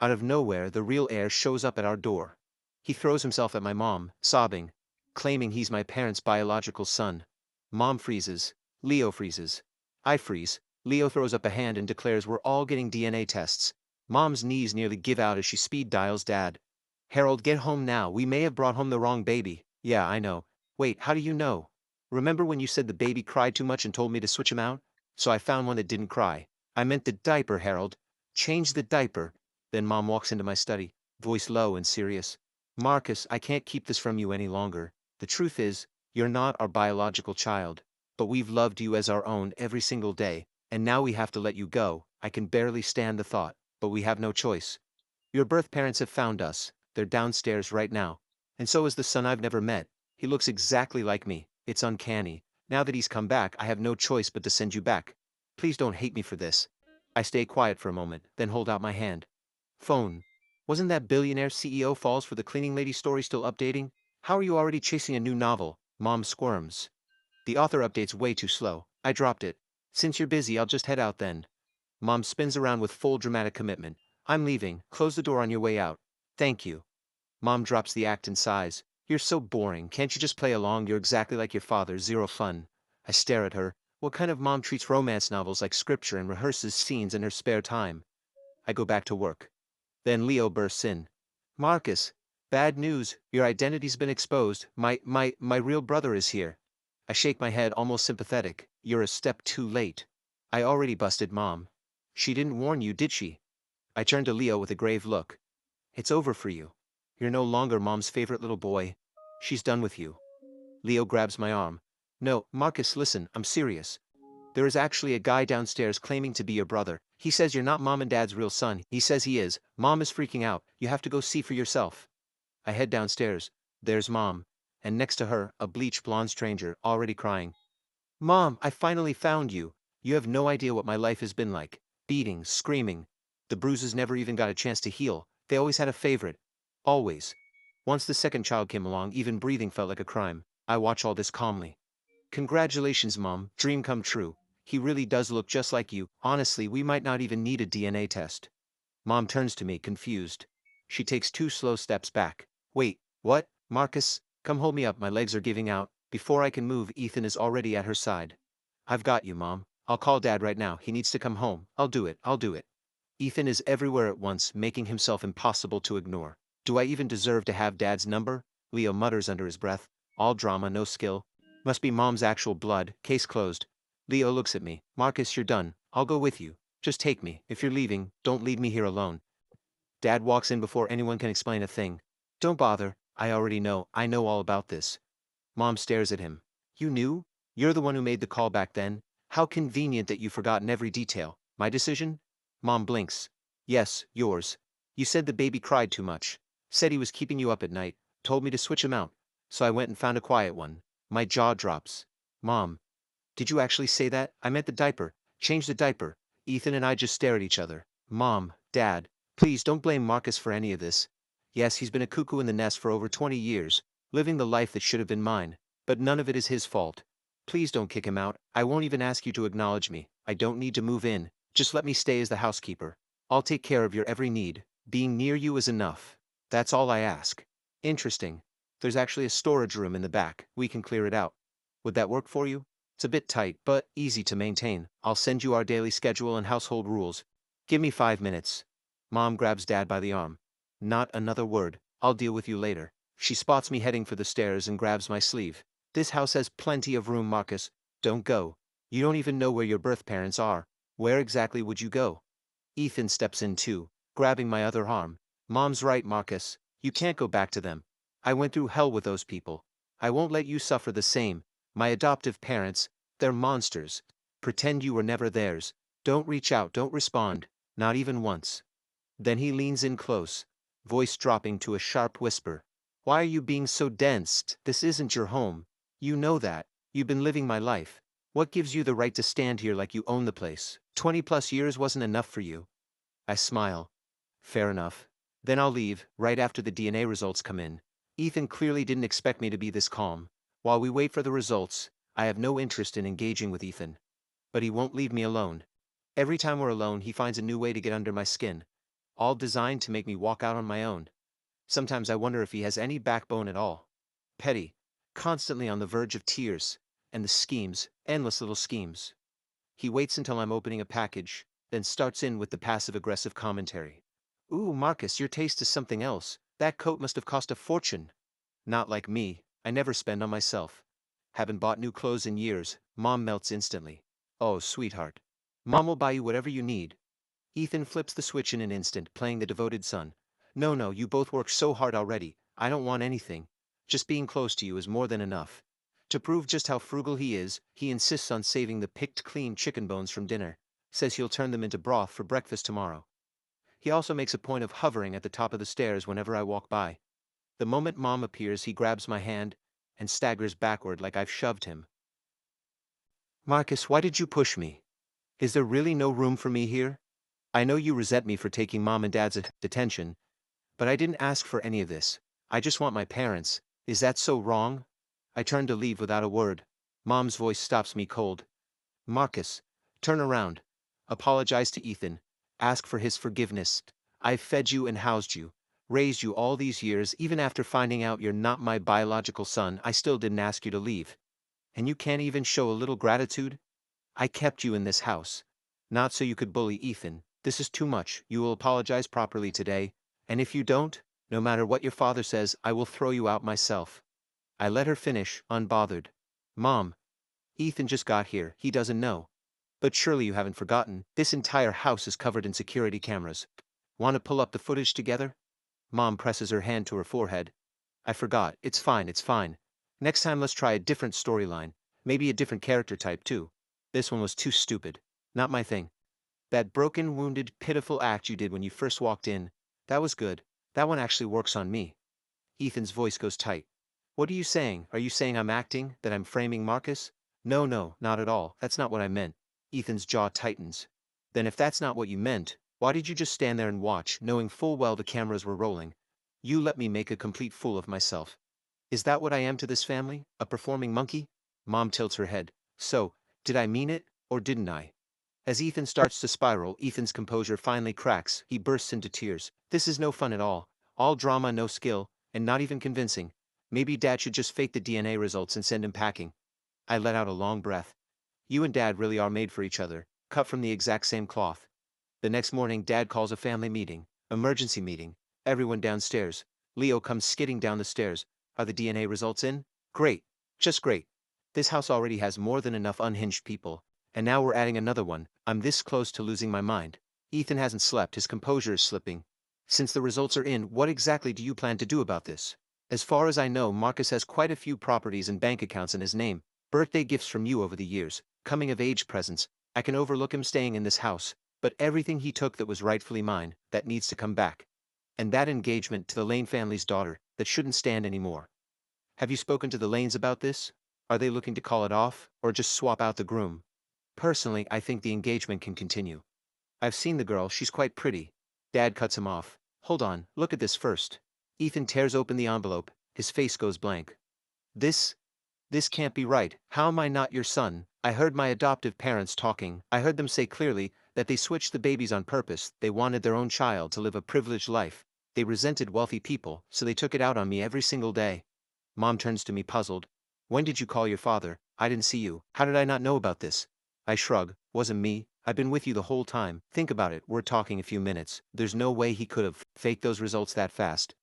Out of nowhere, the real heir shows up at our door. He throws himself at my mom, sobbing, claiming he's my parents' biological son. Mom freezes. Leo freezes. I freeze. Leo throws up a hand and declares we're all getting DNA tests. Mom's knees nearly give out as she speed dials Dad. Harold, get home now. We may have brought home the wrong baby. Yeah, I know. Wait, how do you know? Remember when you said the baby cried too much and told me to switch him out? So I found one that didn't cry. I meant the diaper, Harold. Change the diaper. Then Mom walks into my study, voice low and serious. Marcus, I can't keep this from you any longer. The truth is, you're not our biological child. But we've loved you as our own every single day, and now we have to let you go. I can barely stand the thought, but we have no choice. Your birth parents have found us. They're downstairs right now. And so is the son I've never met. He looks exactly like me. It's uncanny. Now that he's come back, I have no choice but to send you back. Please don't hate me for this. I stay quiet for a moment, then hold out my hand. Phone. Wasn't that billionaire CEO falls for the cleaning lady story still updating? How are you already chasing a new novel? Mom squirms. The author updates way too slow. I dropped it. Since you're busy, I'll just head out then. Mom spins around with full dramatic commitment. I'm leaving. Close the door on your way out. Thank you. Mom drops the act and sighs. You're so boring. Can't you just play along? You're exactly like your father. Zero fun. I stare at her. What kind of mom treats romance novels like scripture and rehearses scenes in her spare time? I go back to work. Then Leo bursts in. Marcus, bad news. Your identity's been exposed. My real brother is here. I shake my head, almost sympathetic. You're a step too late. I already busted Mom. She didn't warn you, did she? I turn to Leo with a grave look. It's over for you. You're no longer Mom's favorite little boy. She's done with you. Leo grabs my arm. No, Marcus, listen, I'm serious. There is actually a guy downstairs claiming to be your brother. He says you're not Mom and Dad's real son. He says he is. Mom is freaking out. You have to go see for yourself. I head downstairs. There's Mom. And next to her, a bleached blonde stranger, already crying. Mom, I finally found you. You have no idea what my life has been like. Beating, screaming. The bruises never even got a chance to heal. They always had a favorite. Always. Once the second child came along, even breathing felt like a crime. I watch all this calmly. Congratulations, Mom. Dream come true. He really does look just like you. Honestly, we might not even need a DNA test. Mom turns to me, confused. She takes 2 slow steps back. Wait, what? Marcus, come hold me up. My legs are giving out. Before I can move, Ethan is already at her side. I've got you, Mom. I'll call Dad right now. He needs to come home. I'll do it. I'll do it. Ethan is everywhere at once, making himself impossible to ignore. Do I even deserve to have Dad's number? Leo mutters under his breath. All drama, no skill. Must be Mom's actual blood. Case closed. Leo looks at me. Marcus, you're done. I'll go with you. Just take me. If you're leaving, don't leave me here alone. Dad walks in before anyone can explain a thing. Don't bother. I already know. I know all about this. Mom stares at him. You knew? You're the one who made the call back then? How convenient that you've forgotten every detail. My decision? Mom blinks. Yes, yours. You said the baby cried too much. Said he was keeping you up at night. Told me to switch him out. So I went and found a quiet one. My jaw drops. Mom. Did you actually say that? I meant the diaper. Change the diaper. Ethan and I just stare at each other. Mom, Dad, please don't blame Marcus for any of this. Yes, he's been a cuckoo in the nest for over 20 years, living the life that should have been mine. But none of it is his fault. Please don't kick him out. I won't even ask you to acknowledge me. I don't need to move in. Just let me stay as the housekeeper. I'll take care of your every need. Being near you is enough. That's all I ask. Interesting. There's actually a storage room in the back. We can clear it out. Would that work for you? It's a bit tight, but easy to maintain. I'll send you our daily schedule and household rules. Give me 5 minutes. Mom grabs Dad by the arm. Not another word. I'll deal with you later. She spots me heading for the stairs and grabs my sleeve. This house has plenty of room, Marcus. Don't go. You don't even know where your birth parents are. Where exactly would you go? Ethan steps in too, grabbing my other arm. Mom's right, Marcus. You can't go back to them. I went through hell with those people. I won't let you suffer the same. My adoptive parents, they're monsters. Pretend you were never theirs. Don't reach out, don't respond. Not even once. Then he leans in close, voice dropping to a sharp whisper. Why are you being so dense? This isn't your home. You know that. You've been living my life. What gives you the right to stand here like you own the place? 20+ years wasn't enough for you. I smile. Fair enough. Then I'll leave, right after the DNA results come in. Ethan clearly didn't expect me to be this calm. While we wait for the results, I have no interest in engaging with Ethan. But he won't leave me alone. Every time we're alone, he finds a new way to get under my skin. all designed to make me walk out on my own. Sometimes I wonder if he has any backbone at all. Petty, constantly on the verge of tears, and the schemes, endless little schemes. He waits until I'm opening a package, then starts in with the passive-aggressive commentary. Ooh, Marcus, your taste is something else. That coat must have cost a fortune. Not like me, I never spend on myself. Haven't bought new clothes in years. Mom melts instantly. Oh, sweetheart. Mom will buy you whatever you need. Ethan flips the switch in an instant, playing the devoted son. No, no, you both work so hard already. I don't want anything. Just being close to you is more than enough. To prove just how frugal he is, he insists on saving the picked clean chicken bones from dinner. Says he'll turn them into broth for breakfast tomorrow. He also makes a point of hovering at the top of the stairs whenever I walk by. The moment Mom appears, he grabs my hand and staggers backward like I've shoved him. Marcus, why did you push me? Is there really no room for me here? I know you resent me for taking Mom and Dad's attention, but I didn't ask for any of this. I just want my parents. Is that so wrong? I turn to leave without a word. Mom's voice stops me cold. Marcus, turn around. Apologize to Ethan. Ask for his forgiveness. I've fed you and housed you, raised you all these years. Even after finding out you're not my biological son, I still didn't ask you to leave. And you can't even show a little gratitude? I kept you in this house. Not so you could bully Ethan. This is too much. You will apologize properly today, and if you don't, no matter what your father says, I will throw you out myself. I let her finish, unbothered. Mom, Ethan just got here, he doesn't know. But surely you haven't forgotten, this entire house is covered in security cameras. Want to pull up the footage together? Mom presses her hand to her forehead. I forgot, it's fine, it's fine. Next time let's try a different storyline, maybe a different character type too. This one was too stupid. Not my thing. That broken, wounded, pitiful act you did when you first walked in, that was good. That one actually works on me. Ethan's voice goes tight. What are you saying? Are you saying I'm acting, that I'm framing Marcus? No, no, not at all. That's not what I meant. Ethan's jaw tightens. Then if that's not what you meant, why did you just stand there and watch, knowing full well the cameras were rolling? You let me make a complete fool of myself. Is that what I am to this family? A performing monkey? Mom tilts her head. So, did I mean it, or didn't I? As Ethan starts to spiral, Ethan's composure finally cracks. He bursts into tears. This is no fun at all. All drama, no skill, and not even convincing. Maybe Dad should just fake the DNA results and send him packing. I let out a long breath. You and Dad really are made for each other, cut from the exact same cloth. The next morning, Dad calls a family meeting. Emergency meeting. Everyone downstairs. Leo comes skidding down the stairs. Are the DNA results in? Great. Just great. This house already has more than enough unhinged people. And now we're adding another one. I'm this close to losing my mind. Ethan hasn't slept, his composure is slipping. Since the results are in, what exactly do you plan to do about this? As far as I know, Marcus has quite a few properties and bank accounts in his name. Birthday gifts from you over the years, coming-of-age presents. I can overlook him staying in this house, but everything he took that was rightfully mine, that needs to come back. And that engagement to the Lane family's daughter, that shouldn't stand anymore. Have you spoken to the Lanes about this? Are they looking to call it off, or just swap out the groom? Personally, I think the engagement can continue. I've seen the girl, she's quite pretty. Dad cuts him off. Hold on, look at this first. Ethan tears open the envelope, his face goes blank. This can't be right. How am I not your son? I heard my adoptive parents talking. I heard them say clearly that they switched the babies on purpose. They wanted their own child to live a privileged life. They resented wealthy people, so they took it out on me every single day. Mom turns to me puzzled. When did you call your father? I didn't see you. How did I not know about this? I shrug. Wasn't me. I've been with you the whole time. Think about it, we're talking a few minutes. There's no way he could have faked those results that fast.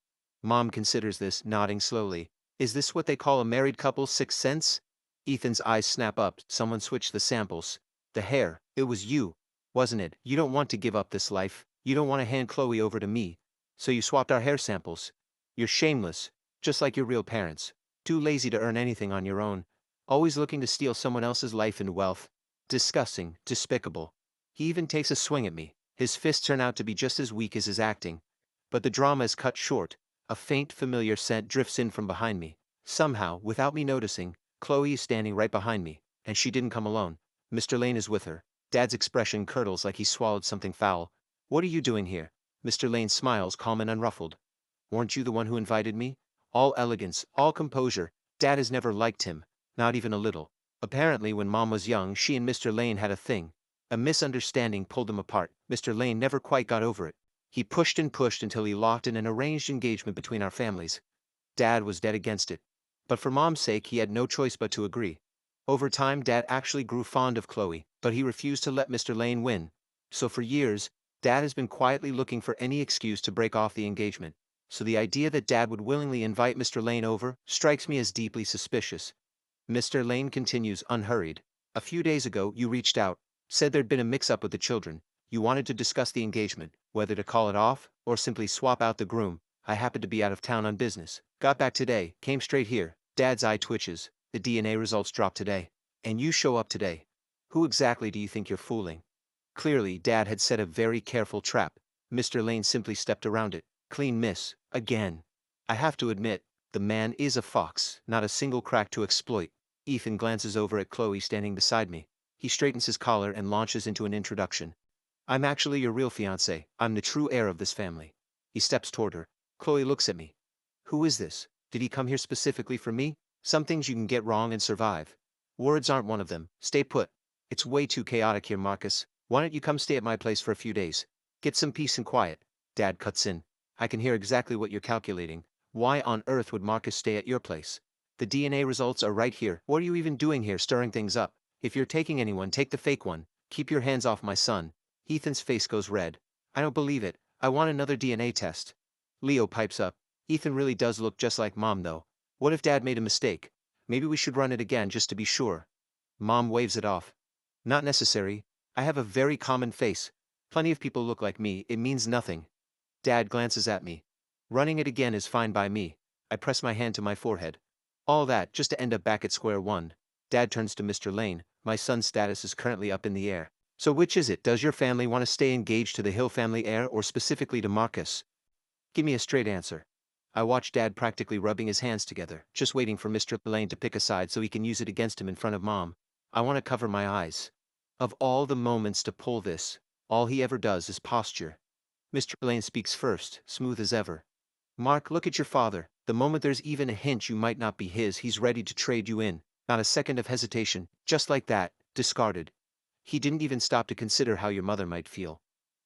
Mom considers this, nodding slowly. Is this what they call a married couple's sixth sense? Ethan's eyes snap up. Someone switched the samples. The hair. It was you, wasn't it? You don't want to give up this life. You don't want to hand Chloe over to me. So you swapped our hair samples. You're shameless. Just like your real parents. Too lazy to earn anything on your own. Always looking to steal someone else's life and wealth. Disgusting, despicable. He even takes a swing at me. His fists turn out to be just as weak as his acting. But the drama is cut short. A faint, familiar scent drifts in from behind me. Somehow, without me noticing, Chloe is standing right behind me, and she didn't come alone. Mr. Lane is with her. Dad's expression curdles like he swallowed something foul. What are you doing here? Mr. Lane smiles, calm and unruffled. Weren't you the one who invited me? All elegance, all composure. Dad has never liked him, not even a little. Apparently when Mom was young, she and Mr. Lane had a thing. A misunderstanding pulled them apart. Mr. Lane never quite got over it. He pushed and pushed until he locked in an arranged engagement between our families. Dad was dead against it. But for Mom's sake he had no choice but to agree. Over time Dad actually grew fond of Chloe, but he refused to let Mr. Lane win. So for years, Dad has been quietly looking for any excuse to break off the engagement. So the idea that Dad would willingly invite Mr. Lane over strikes me as deeply suspicious. Mr. Lane continues unhurried. A few days ago you reached out, said there'd been a mix-up with the children. You wanted to discuss the engagement, whether to call it off, or simply swap out the groom. I happened to be out of town on business. Got back today, came straight here. Dad's eye twitches. The DNA results dropped today. And you show up today. Who exactly do you think you're fooling? Clearly, Dad had set a very careful trap. Mr. Lane simply stepped around it. Clean miss. Again. I have to admit, the man is a fox, not a single crack to exploit. Ethan glances over at Chloe standing beside me. He straightens his collar and launches into an introduction. I'm actually your real fiancé. I'm the true heir of this family. He steps toward her. Chloe looks at me. Who is this? Did he come here specifically for me? Some things you can get wrong and survive. Words aren't one of them. Stay put. It's way too chaotic here, Marcus. Why don't you come stay at my place for a few days? Get some peace and quiet. Dad cuts in. I can hear exactly what you're calculating. Why on earth would Marcus stay at your place? The DNA results are right here. What are you even doing here stirring things up? If you're taking anyone, take the fake one. Keep your hands off my son. Ethan's face goes red. I don't believe it. I want another DNA test. Leo pipes up. Ethan really does look just like Mom though. What if Dad made a mistake? Maybe we should run it again just to be sure. Mom waves it off. Not necessary. I have a very common face. Plenty of people look like me, it means nothing. Dad glances at me. Running it again is fine by me. I press my hand to my forehead. All that just to end up back at square one. Dad turns to Mr. Lane. My son's status is currently up in the air. So which is it? Does your family want to stay engaged to the Hill family heir or specifically to Marcus? Give me a straight answer. I watch Dad practically rubbing his hands together, just waiting for Mr. Lane to pick a side so he can use it against him in front of Mom. I want to cover my eyes. Of all the moments to pull this, all he ever does is posture. Mr. Lane speaks first, smooth as ever. Mark, look at your father. The moment there's even a hint you might not be his, he's ready to trade you in. Not a second of hesitation, just like that, discarded. He didn't even stop to consider how your mother might feel.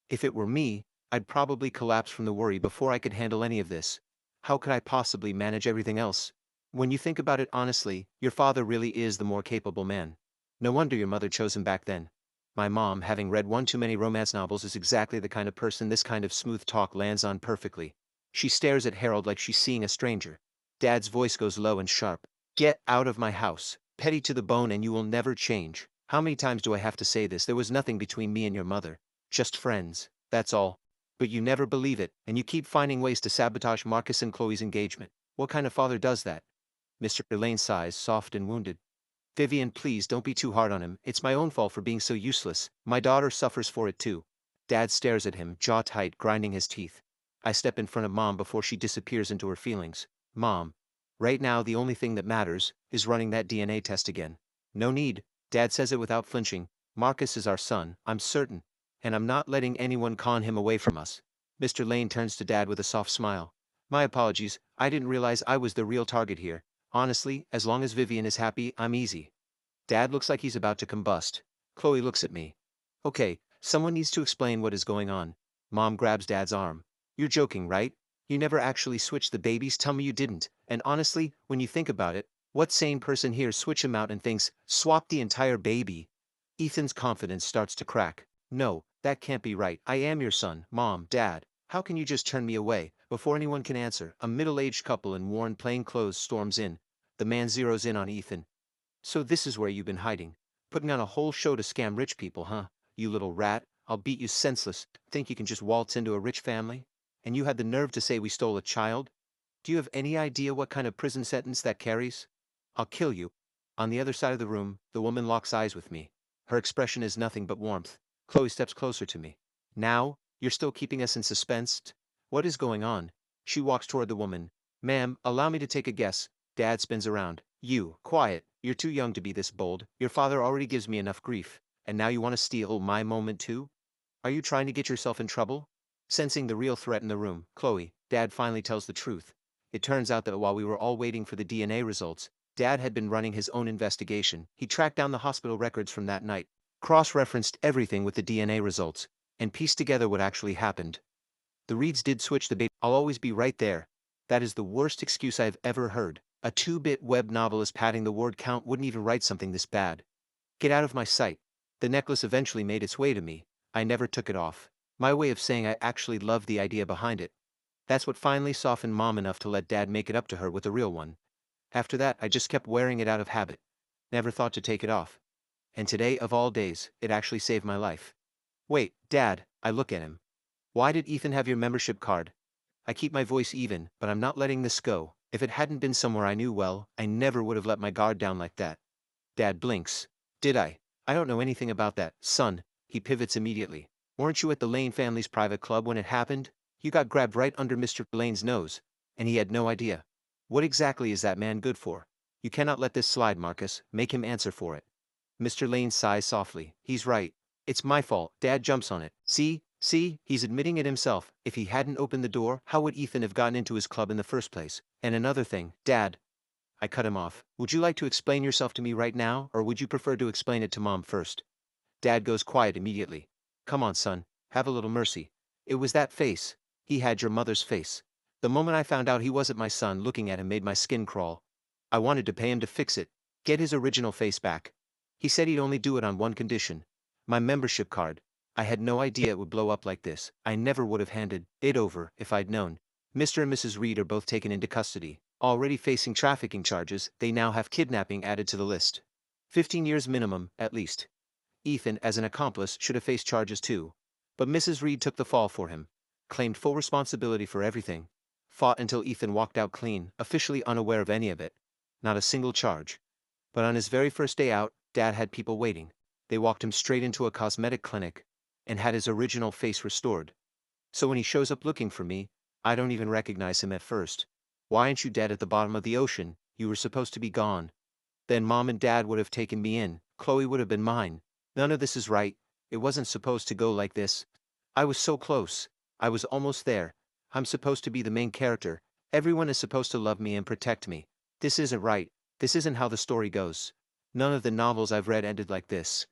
If it were me, I'd probably collapse from the worry before I could handle any of this. How could I possibly manage everything else? When you think about it honestly, your father really is the more capable man. No wonder your mother chose him back then. My mom, having read one too many romance novels, is exactly the kind of person this kind of smooth talk lands on perfectly. She stares at Harold like she's seeing a stranger. Dad's voice goes low and sharp. Get out of my house. Petty to the bone and you will never change. How many times do I have to say this? There was nothing between me and your mother. Just friends, that's all. But you never believe it, and you keep finding ways to sabotage Marcus and Chloe's engagement. What kind of father does that? Mr. Lane sighs, soft and wounded. Vivian, please don't be too hard on him. It's my own fault for being so useless. My daughter suffers for it too. Dad stares at him, jaw tight, grinding his teeth. I step in front of Mom before she disappears into her feelings. Mom. Right now the only thing that matters is running that DNA test again. No need. Dad says it without flinching. Marcus is our son, I'm certain. And I'm not letting anyone con him away from us. Mr. Lane turns to Dad with a soft smile. My apologies, I didn't realize I was the real target here. Honestly, as long as Vivian is happy, I'm easy. Dad looks like he's about to combust. Chloe looks at me. Okay, someone needs to explain what is going on. Mom grabs Dad's arm. You're joking, right? You never actually switched the babies, tell me you didn't. And honestly, when you think about it, what sane person here switch him out and thinks, swap the entire baby? Ethan's confidence starts to crack. No, that can't be right. I am your son, Mom, Dad. How can you just turn me away? Before anyone can answer, a middle-aged couple in worn plain clothes storms in. The man zeroes in on Ethan. So this is where you've been hiding. Putting on a whole show to scam rich people, huh? You little rat, I'll beat you senseless. Think you can just waltz into a rich family? And you had the nerve to say we stole a child? Do you have any idea what kind of prison sentence that carries? I'll kill you. On the other side of the room, the woman locks eyes with me. Her expression is nothing but warmth. Chloe steps closer to me. Now, you're still keeping us in suspense? What is going on? She walks toward the woman. Ma'am, allow me to take a guess. Dad spins around. You, quiet. You're too young to be this bold. Your father already gives me enough grief. And now you want to steal my moment too? Are you trying to get yourself in trouble? Sensing the real threat in the room, Chloe, Dad finally tells the truth. It turns out that while we were all waiting for the DNA results, Dad had been running his own investigation. He tracked down the hospital records from that night, cross-referenced everything with the DNA results, and pieced together what actually happened. The Reeds did switch the baby. I'll always be right there. That is the worst excuse I've ever heard. A 2-bit web novelist padding the word count wouldn't even write something this bad. Get out of my sight. The necklace eventually made its way to me. I never took it off. My way of saying I actually loved the idea behind it. That's what finally softened Mom enough to let Dad make it up to her with a real one. After that, I just kept wearing it out of habit. Never thought to take it off. And today, of all days, it actually saved my life. Wait, Dad, I look at him. Why did Ethan have your membership card? I keep my voice even, but I'm not letting this go. If it hadn't been somewhere I knew well, I never would have let my guard down like that. Dad blinks. Did I? I don't know anything about that, son. He pivots immediately. Weren't you at the Lane family's private club when it happened? You got grabbed right under Mr. Lane's nose, and he had no idea. What exactly is that man good for? You cannot let this slide, Marcus. Make him answer for it. Mr. Lane sighs softly. He's right. It's my fault. Dad jumps on it. See, he's admitting it himself. If he hadn't opened the door, how would Ethan have gotten into his club in the first place? And another thing, Dad. I cut him off. Would you like to explain yourself to me right now, or would you prefer to explain it to Mom first? Dad goes quiet immediately. Come on, son. Have a little mercy. It was that face. He had your mother's face. The moment I found out he wasn't my son, looking at him made my skin crawl. I wanted to pay him to fix it. Get his original face back. He said he'd only do it on one condition. My membership card. I had no idea it would blow up like this. I never would have handed it over if I'd known. Mr. and Mrs. Reed are both taken into custody. Already facing trafficking charges, they now have kidnapping added to the list. 15 years minimum, at least. Ethan, as an accomplice, should have faced charges too. But Mrs. Reed took the fall for him. Claimed full responsibility for everything. Fought until Ethan walked out clean, officially unaware of any of it. Not a single charge. But on his very first day out, Dad had people waiting. They walked him straight into a cosmetic clinic and had his original face restored. So when he shows up looking for me, I don't even recognize him at first. Why aren't you dead at the bottom of the ocean? You were supposed to be gone. Then Mom and Dad would have taken me in. Chloe would have been mine. None of this is right. It wasn't supposed to go like this. I was so close. I was almost there. I'm supposed to be the main character. Everyone is supposed to love me and protect me. This isn't right. This isn't how the story goes. None of the novels I've read ended like this.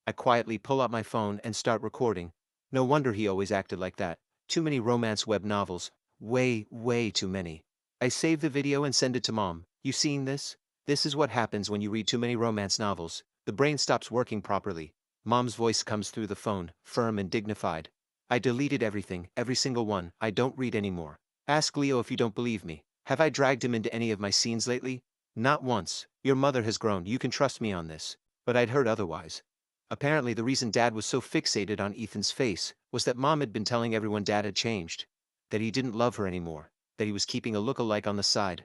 I quietly pull out my phone and start recording. No wonder he always acted like that. Too many romance web novels. Way too many. I save the video and send it to Mom. You seen this? This is what happens when you read too many romance novels. The brain stops working properly. Mom's voice comes through the phone, firm and dignified. I deleted everything, every single one. I don't read anymore. Ask Leo if you don't believe me. Have I dragged him into any of my scenes lately? Not once. Your mother has grown. You can trust me on this. But I'd heard otherwise. Apparently the reason Dad was so fixated on Ethan's face was that Mom had been telling everyone Dad had changed. That he didn't love her anymore. That he was keeping a look-alike on the side.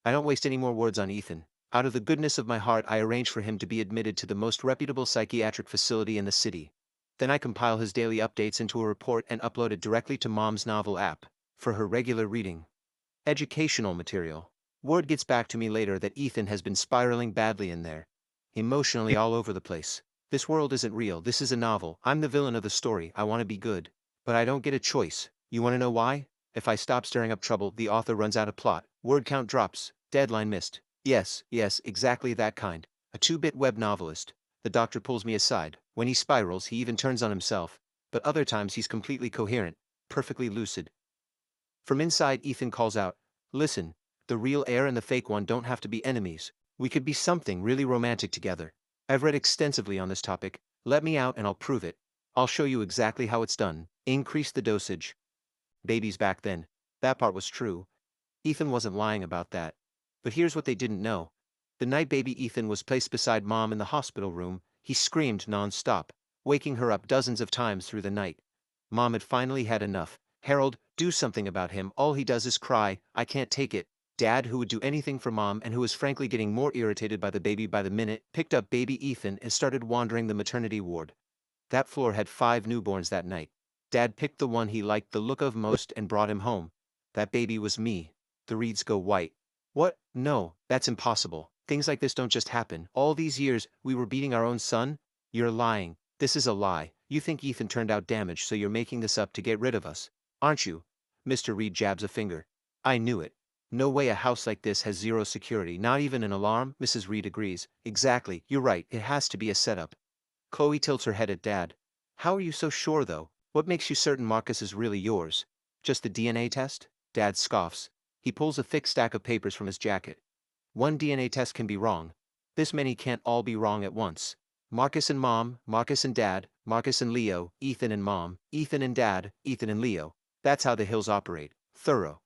I don't waste any more words on Ethan. Out of the goodness of my heart, I arrange for him to be admitted to the most reputable psychiatric facility in the city. Then I compile his daily updates into a report and upload it directly to Mom's novel app for her regular reading. Educational material. Word gets back to me later that Ethan has been spiraling badly in there. Emotionally all over the place. This world isn't real. This is a novel. I'm the villain of the story. I want to be good. But I don't get a choice. You want to know why? If I stop stirring up trouble, the author runs out of plot. Word count drops. Deadline missed. Yes, exactly that kind. A 2-bit web novelist. The doctor pulls me aside. When he spirals, he even turns on himself. But other times he's completely coherent. Perfectly lucid. From inside, Ethan calls out, listen, the real heir and the fake one don't have to be enemies. We could be something really romantic together. I've read extensively on this topic. Let me out and I'll prove it. I'll show you exactly how it's done. Increase the dosage. Babies back then. That part was true. Ethan wasn't lying about that. But here's what they didn't know. The night baby Ethan was placed beside Mom in the hospital room, he screamed non-stop, waking her up dozens of times through the night. Mom had finally had enough. Harold, do something about him. All he does is cry. I can't take it. Dad, who would do anything for Mom and who was frankly getting more irritated by the baby by the minute, picked up baby Ethan and started wandering the maternity ward. That floor had 5 newborns that night. Dad picked the one he liked the look of most and brought him home. That baby was me. The Reeds go white. What? No, that's impossible. Things like this don't just happen. All these years, we were beating our own son? You're lying. This is a lie. You think Ethan turned out damaged, so you're making this up to get rid of us. Aren't you? Mr. Reed jabs a finger. I knew it. No way a house like this has zero security, not even an alarm. Mrs. Reed agrees. Exactly, you're right, it has to be a setup. Chloe tilts her head at Dad. How are you so sure though? What makes you certain Marcus is really yours? Just the DNA test? Dad scoffs. He pulls a thick stack of papers from his jacket. One DNA test can be wrong. This many can't all be wrong at once. Marcus and Mom, Marcus and Dad, Marcus and Leo, Ethan and Mom, Ethan and Dad, Ethan and Leo. That's how the Hills operate. Thorough.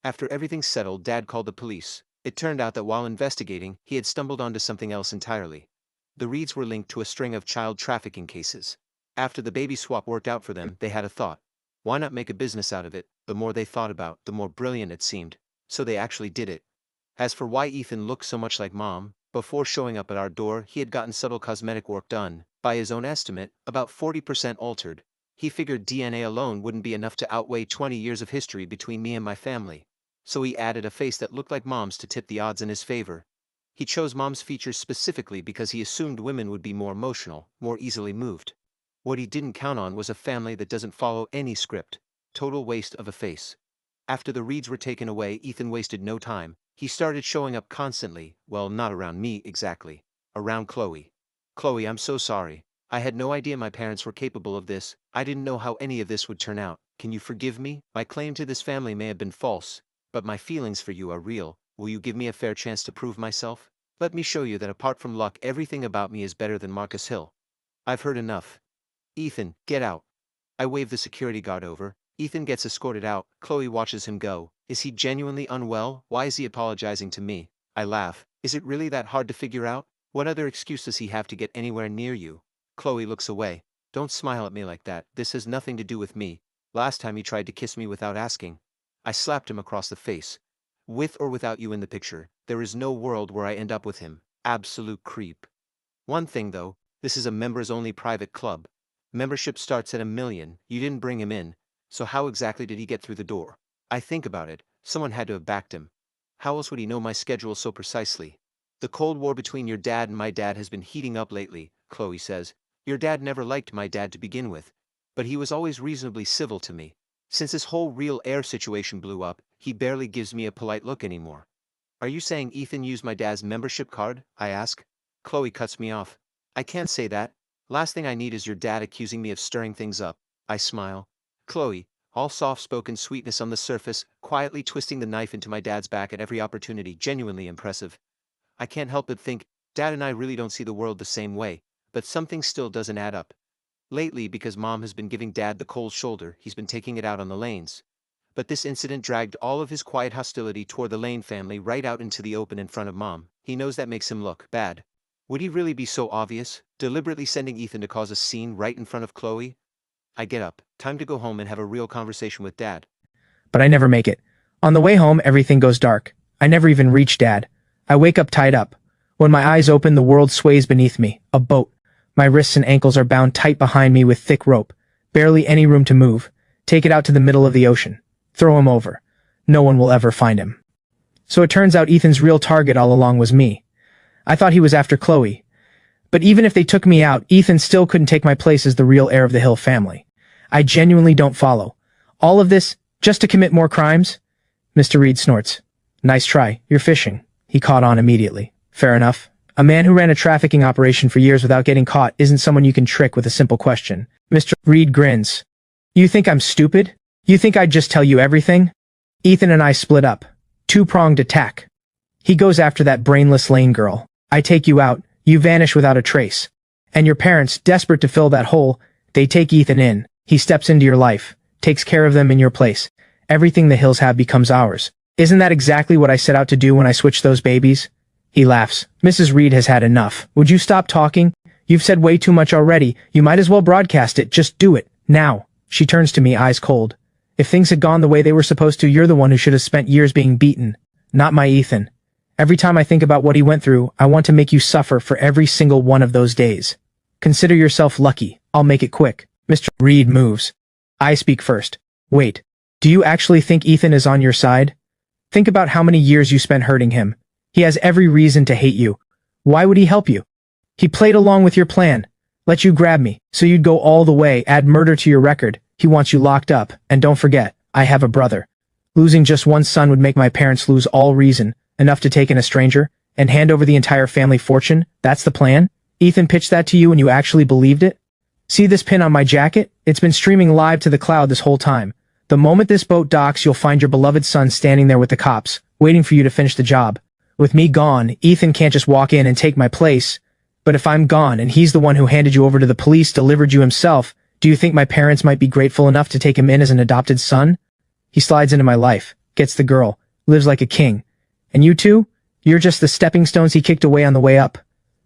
After everything's settled, Dad called the police. It turned out that while investigating, he had stumbled onto something else entirely. The Reeds were linked to a string of child trafficking cases. After the baby swap worked out for them, they had a thought. Why not make a business out of it? The more they thought about, the more brilliant it seemed. So they actually did it. As for why Ethan looked so much like Mom, before showing up at our door he had gotten subtle cosmetic work done, by his own estimate, about 40% altered. He figured DNA alone wouldn't be enough to outweigh 20 years of history between me and my family. So he added a face that looked like Mom's to tip the odds in his favor. He chose Mom's features specifically because he assumed women would be more emotional, more easily moved. What he didn't count on was a family that doesn't follow any script. Total waste of a face. After the Reeds were taken away, Ethan wasted no time. He started showing up constantly, well, not around me exactly. Around Chloe. Chloe, I'm so sorry. I had no idea my parents were capable of this. I didn't know how any of this would turn out. Can you forgive me? My claim to this family may have been false, but my feelings for you are real. Will you give me a fair chance to prove myself? Let me show you that apart from luck, everything about me is better than Marcus Hill. I've heard enough. Ethan, get out. I wave the security guard over. Ethan gets escorted out. Chloe watches him go. Is he genuinely unwell? Why is he apologizing to me? I laugh. Is it really that hard to figure out? What other excuse does he have to get anywhere near you? Chloe looks away. Don't smile at me like that. This has nothing to do with me. Last time he tried to kiss me without asking. I slapped him across the face. With or without you in the picture, there is no world where I end up with him. Absolute creep. One thing though, this is a members-only private club. Membership starts at $1 million. You didn't bring him in, so how exactly did he get through the door? I think about it, someone had to have backed him. How else would he know my schedule so precisely? The Cold War between your dad and my dad has been heating up lately, Chloe says. Your dad never liked my dad to begin with, but he was always reasonably civil to me. Since this whole Real Air situation blew up, he barely gives me a polite look anymore. Are you saying Ethan used my dad's membership card? I ask. Chloe cuts me off. I can't say that. Last thing I need is your dad accusing me of stirring things up. I smile. Chloe, all soft-spoken sweetness on the surface, quietly twisting the knife into my dad's back at every opportunity, genuinely impressive. I can't help but think, Dad and I really don't see the world the same way, but something still doesn't add up. Lately, because Mom has been giving Dad the cold shoulder, he's been taking it out on the Lanes. But this incident dragged all of his quiet hostility toward the Lane family right out into the open in front of Mom. He knows that makes him look bad. Would he really be so obvious, deliberately sending Ethan to cause a scene right in front of Chloe? I get up. Time to go home and have a real conversation with Dad. But I never make it. On the way home, everything goes dark. I never even reach Dad. I wake up tied up. When my eyes open, the world sways beneath me. A boat. My wrists and ankles are bound tight behind me with thick rope. Barely any room to move. Take it out to the middle of the ocean. Throw him over. No one will ever find him. So it turns out Ethan's real target all along was me. I thought he was after Chloe. But even if they took me out, Ethan still couldn't take my place as the real heir of the Hill family. I genuinely don't follow. All of this, just to commit more crimes? Mr. Reed snorts. Nice try. You're fishing. He caught on immediately. Fair enough. A man who ran a trafficking operation for years without getting caught isn't someone you can trick with a simple question. Mr. Reed grins. You think I'm stupid? You think I'd just tell you everything? Ethan and I split up. Two-pronged attack. He goes after that brainless Lane girl. I take you out. You vanish without a trace. And your parents, desperate to fill that hole, they take Ethan in. He steps into your life, takes care of them in your place. Everything the Hills have becomes ours. Isn't that exactly what I set out to do when I switched those babies? He laughs. Mrs. Reed has had enough. Would you stop talking? You've said way too much already. You might as well broadcast it. Just do it. Now. She turns to me, eyes cold. If things had gone the way they were supposed to, you're the one who should have spent years being beaten. Not my Ethan. Every time I think about what he went through, I want to make you suffer for every single one of those days. Consider yourself lucky. I'll make it quick. Mr. Reed moves. I speak first. Wait. Do you actually think Ethan is on your side? Think about how many years you spent hurting him. He has every reason to hate you. Why would he help you? He played along with your plan. Let you grab me, so you'd go all the way, add murder to your record. He wants you locked up, and don't forget, I have a brother. Losing just one son would make my parents lose all reason, enough to take in a stranger, and hand over the entire family fortune. That's the plan? Ethan pitched that to you and you actually believed it? See this pin on my jacket? It's been streaming live to the cloud this whole time. The moment this boat docks, you'll find your beloved son standing there with the cops, waiting for you to finish the job. With me gone, Ethan can't just walk in and take my place. But if I'm gone and he's the one who handed you over to the police, delivered you himself, do you think my parents might be grateful enough to take him in as an adopted son? He slides into my life, gets the girl, lives like a king. And you two? You're just the stepping stones he kicked away on the way up.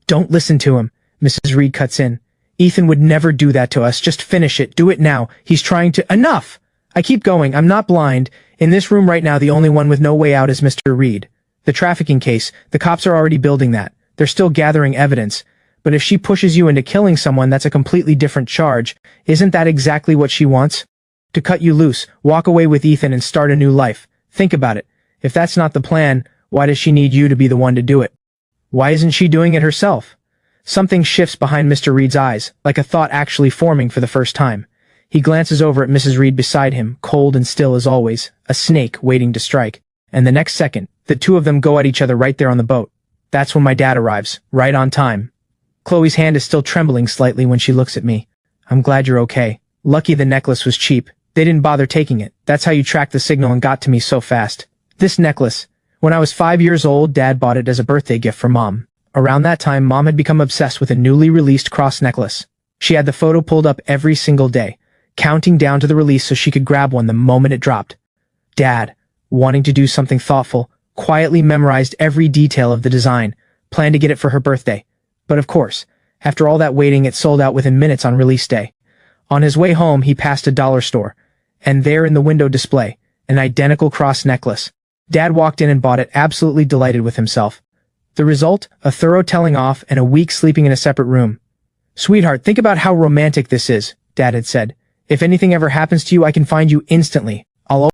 Don't listen to him, Mrs. Reed cuts in. Ethan would never do that to us. Just finish it. Do it now. He's trying to— Enough! I keep going. I'm not blind. In this room right now, the only one with no way out is Mr. Reed. The trafficking case, the cops are already building that. They're still gathering evidence. But if she pushes you into killing someone, that's a completely different charge. Isn't that exactly what she wants? To cut you loose, walk away with Ethan and start a new life. Think about it. If that's not the plan, why does she need you to be the one to do it? Why isn't she doing it herself? Something shifts behind Mr. Reed's eyes, like a thought actually forming for the first time. He glances over at Mrs. Reed beside him, cold and still as always, a snake waiting to strike. And the next second, the two of them go at each other right there on the boat. That's when my dad arrives, right on time. Chloe's hand is still trembling slightly when she looks at me. I'm glad you're okay. Lucky the necklace was cheap. They didn't bother taking it. That's how you tracked the signal and got to me so fast. This necklace. When I was 5 years old, Dad bought it as a birthday gift for Mom. Around that time, Mom had become obsessed with a newly released cross necklace. She had the photo pulled up every single day, counting down to the release so she could grab one the moment it dropped. Dad, wanting to do something thoughtful, quietly memorized every detail of the design, planned to get it for her birthday. But of course, after all that waiting, it sold out within minutes on release day. On his way home, he passed a dollar store, and there in the window display, an identical cross necklace. Dad walked in and bought it, absolutely delighted with himself. The result, a thorough telling off and a week sleeping in a separate room. Sweetheart, think about how romantic this is, Dad had said. If anything ever happens to you, I can find you instantly. I'll